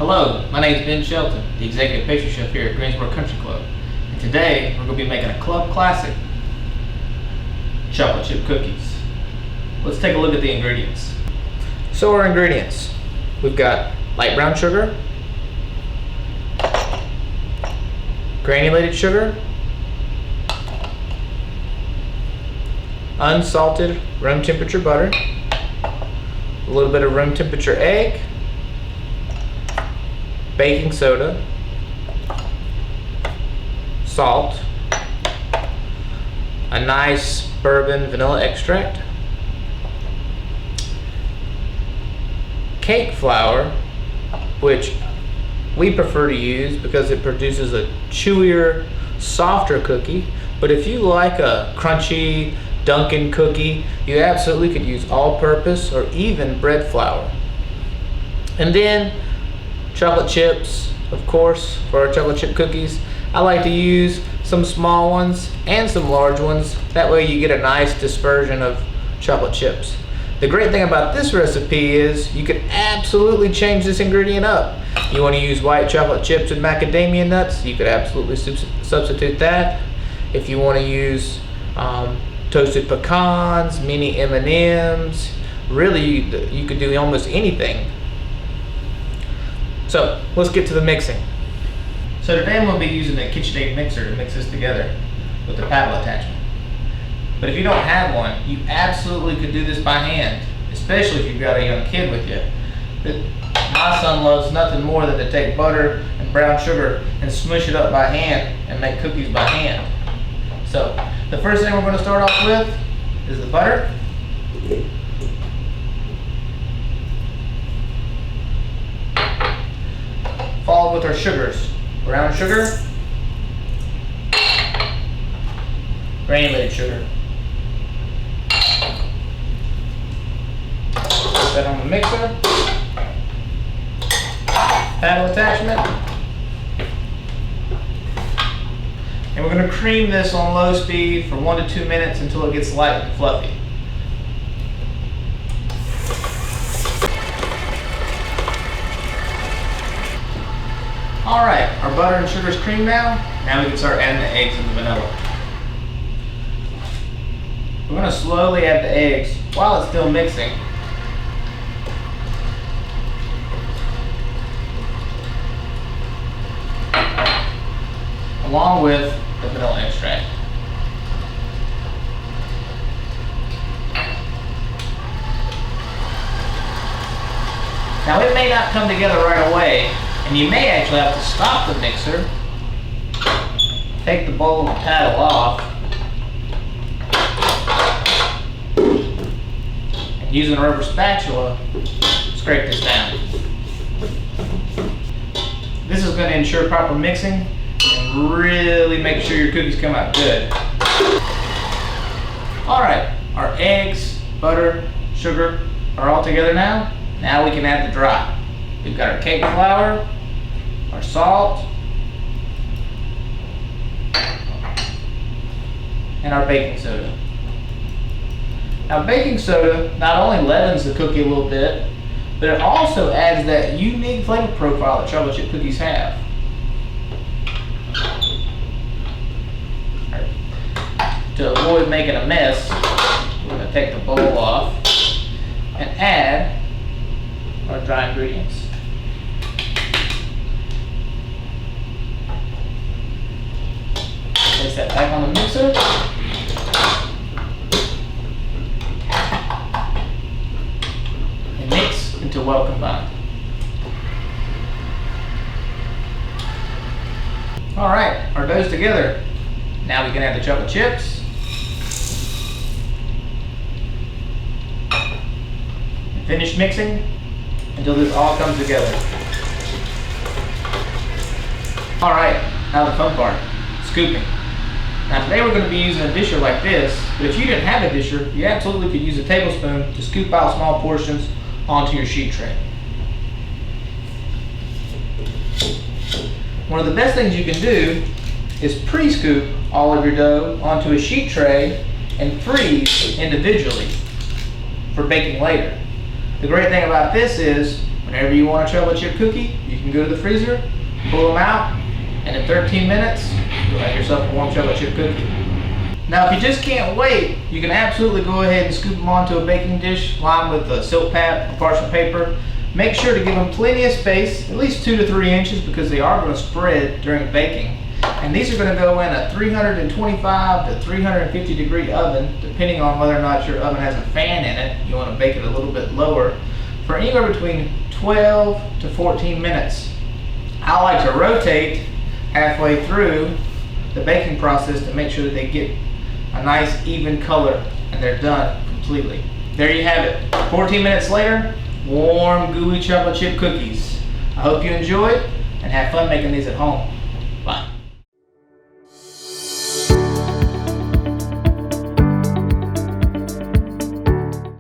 Hello, my name is Ben Shelton, the Executive Pastry Chef here at Greensboro Country Club. And today we're going to be making a club classic, chocolate chip cookies. Let's take a look at the ingredients. So our ingredients, we've got light brown sugar, granulated sugar, unsalted room temperature butter, a little bit of room temperature egg, baking soda, salt, a nice bourbon vanilla extract, cake flour, which we prefer to use because it produces a chewier, softer cookie. But if you like a crunchy Dunkin' cookie, you absolutely could use all-purpose or even bread flour. And then chocolate chips, of course, for our chocolate chip cookies. I like to use some small ones and some large ones. That way you get a nice dispersion of chocolate chips. The great thing about this recipe is you could absolutely change this ingredient up. You want to use white chocolate chips with macadamia nuts, you could absolutely substitute that. If you want to use toasted pecans, mini M&Ms, really you could do almost anything. So let's get to the mixing. So today I'm going to be using the KitchenAid mixer to mix this together with the paddle attachment. But if you don't have one, you absolutely could do this by hand, especially if you've got a young kid with you. My son loves nothing more than to take butter and brown sugar and smush it up by hand and make cookies by hand. So the first thing we're going to start off with is the butter. Followed with our sugars. Brown sugar, granulated sugar. Put that on the mixer. Paddle attachment. And we're going to cream this on low speed for 1 to 2 minutes until it gets light and fluffy. Alright, our butter and sugar is creamed now. Now we can start adding the eggs and the vanilla. We're going to slowly add the eggs while it's still mixing. Along with the vanilla extract. Now it may not come together right away, and you may actually have to stop the mixer, take the bowl and paddle off, and using a rubber spatula, scrape this down. This is going to ensure proper mixing and really make sure your cookies come out good. Alright, our eggs, butter, sugar are all together now. Now we can add the dry. We've got our cake flour, our salt, and our baking soda. Now baking soda not only leavens the cookie a little bit, but it also adds that unique flavor profile that chocolate chip cookies have. To avoid making a mess, we're going to take the bowl off and add our dry ingredients. Place that back on the mixer. And mix until well combined. Alright, our dough's together. Now we can add the chocolate chips. And finish mixing until this all comes together. Alright, now the fun part, scooping. Now today we're going to be using a disher like this, but if you didn't have a disher, you absolutely could use a tablespoon to scoop out small portions onto your sheet tray. One of the best things you can do is pre-scoop all of your dough onto a sheet tray and freeze individually for baking later. The great thing about this is Whenever you want a chocolate chip cookie, you can go to the freezer, pull them out, and in 13 minutes, you'll have yourself a warm chocolate chip cookie. Now, if you just can't wait, you can absolutely go ahead and scoop them onto a baking dish lined with a silk pad or parchment paper. Make sure to give them plenty of space, at least 2 to 3 inches, because they are going to spread during baking. And these are going to go in a 325 to 350 degree oven, depending on whether or not your oven has a fan in it. You want to bake it a little bit lower, for anywhere between 12 to 14 minutes. I like to rotate halfway through the baking process to make sure that they get a nice even color and they're done completely. There you have it. 14 minutes later, warm gooey chocolate chip cookies. I hope you enjoyed and have fun making these at home.